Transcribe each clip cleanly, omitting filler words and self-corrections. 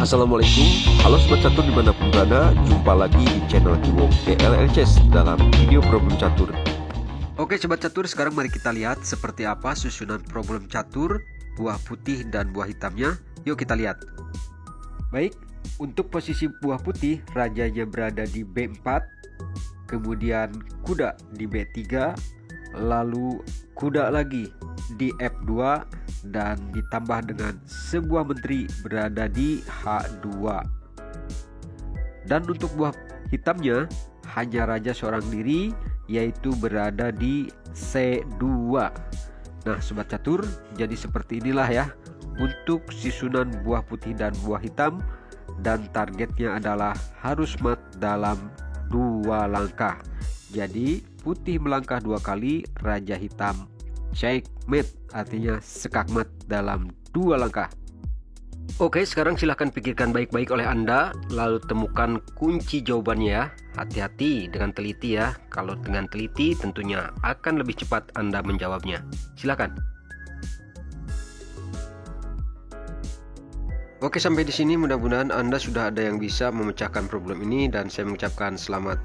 Assalamualaikum, halo sobat catur dimanapun berada. Jumpa lagi di channel Kiwok PLLCS dalam video problem catur. Oke sobat catur, sekarang mari kita lihat seperti apa susunan problem catur buah putih dan buah hitamnya. Yuk kita lihat. Baik, untuk posisi buah putih, rajanya berada di B4, kemudian kuda di B3, lalu kuda lagi di F2, dan ditambah dengan sebuah menteri berada di H2. Dan untuk buah hitamnya hanya raja seorang diri, yaitu berada di C2. Nah sobat catur, jadi seperti inilah ya untuk susunan buah putih dan buah hitam, dan targetnya adalah harus mat dalam 2 langkah. Jadi putih melangkah 2 kali, raja hitam checkmate, artinya skakmat dalam 2 langkah. Oke, sekarang silahkan pikirkan baik-baik oleh Anda, lalu temukan kunci jawabannya ya. Hati-hati dengan teliti ya. Kalau dengan teliti tentunya akan lebih cepat Anda menjawabnya. Silakan. Oke, sampai di sini mudah-mudahan Anda sudah ada yang bisa memecahkan problem ini, dan saya mengucapkan selamat.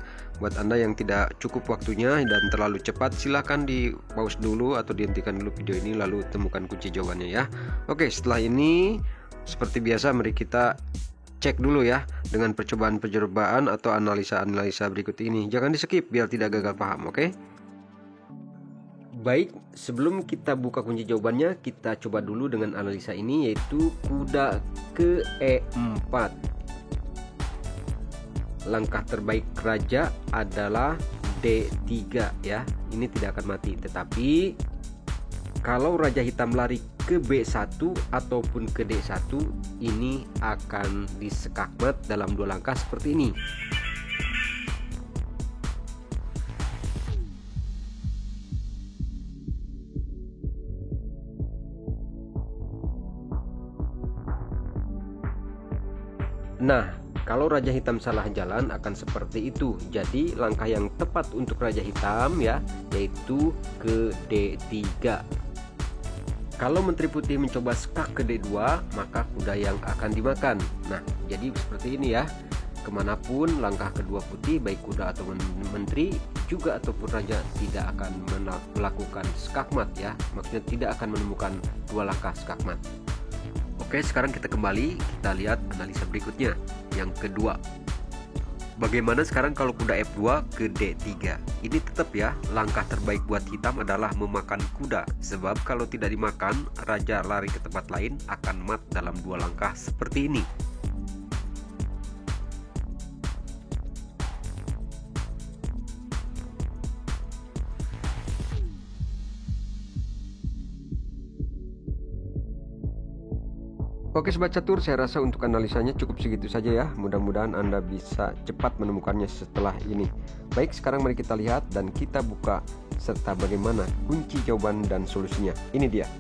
Buat Anda yang tidak cukup waktunya dan terlalu cepat, silahkan di pause dulu atau dihentikan dulu video ini, lalu temukan kunci jawabannya ya. Oke, setelah ini seperti biasa mari kita cek dulu ya dengan percobaan atau analisa-analisa berikut ini. Jangan di skip biar tidak gagal paham, oke? Baik, sebelum kita buka kunci jawabannya, kita coba dulu dengan analisa ini, yaitu kuda ke E4. Langkah terbaik raja adalah D3 ya. Ini tidak akan mati, tetapi kalau raja hitam lari ke B1 ataupun ke D1, ini akan diskakmat dalam 2 langkah seperti ini. Nah, kalau raja hitam salah jalan akan seperti itu. Jadi langkah yang tepat untuk raja hitam ya, yaitu ke D3. Kalau menteri putih mencoba skak ke D2, maka kuda yang akan dimakan. Nah, jadi seperti ini ya. Kemanapun langkah kedua putih, baik kuda atau menteri juga ataupun raja, tidak akan melakukan skakmat ya. Maksudnya tidak akan menemukan 2 langkah skakmat. Oke, sekarang kita kembali, kita lihat analisa berikutnya, yang kedua. Bagaimana sekarang kalau kuda F2 ke D3? Ini tetap ya, langkah terbaik buat hitam adalah memakan kuda. Sebab kalau tidak dimakan, raja lari ke tempat lain akan mat dalam 2 langkah seperti ini. Oke sobat catur, saya rasa untuk analisanya cukup segitu saja ya. Mudah-mudahan Anda bisa cepat menemukannya setelah ini. Baik, sekarang mari kita lihat dan kita buka serta bagaimana kunci jawaban dan solusinya. Ini dia.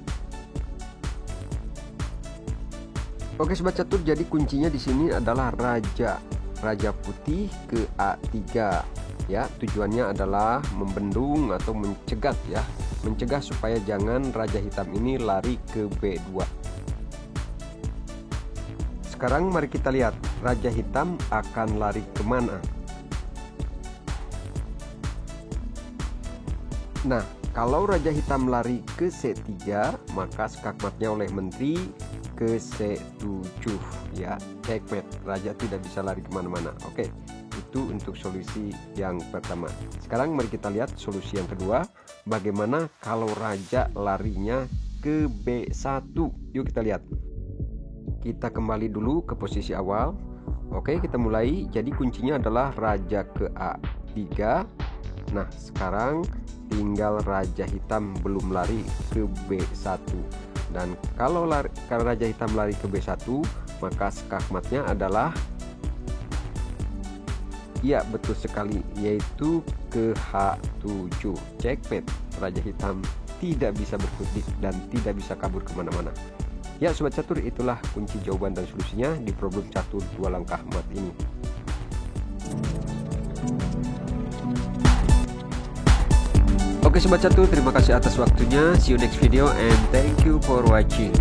Oke sobat catur, jadi kuncinya di sini adalah raja putih ke A3 ya. Tujuannya adalah membendung atau mencegat ya, mencegah supaya jangan raja hitam ini lari ke B2. Sekarang mari kita lihat raja hitam akan lari kemana. Nah, kalau raja hitam lari ke C3, maka skakmatnya oleh menteri ke C7 ya, checkmate. Raja tidak bisa lari kemana-mana. Oke, itu untuk solusi yang pertama. Sekarang mari kita lihat solusi yang kedua. Bagaimana kalau raja larinya ke B1? Yuk kita lihat. Kita kembali dulu ke posisi awal. Oke, kita mulai. Jadi kuncinya adalah raja ke A3. Nah, sekarang tinggal raja hitam belum lari ke B1. Dan kalau raja hitam lari ke B1, maka skakmatnya adalah, ya betul sekali, yaitu ke H7, checkmate. Raja hitam tidak bisa berkutik dan tidak bisa kabur kemana-mana. Ya sobat catur, itulah kunci jawaban dan solusinya di problem catur 2 langkah mat ini. Oke sobat catur, terima kasih atas waktunya. See you next video and thank you for watching.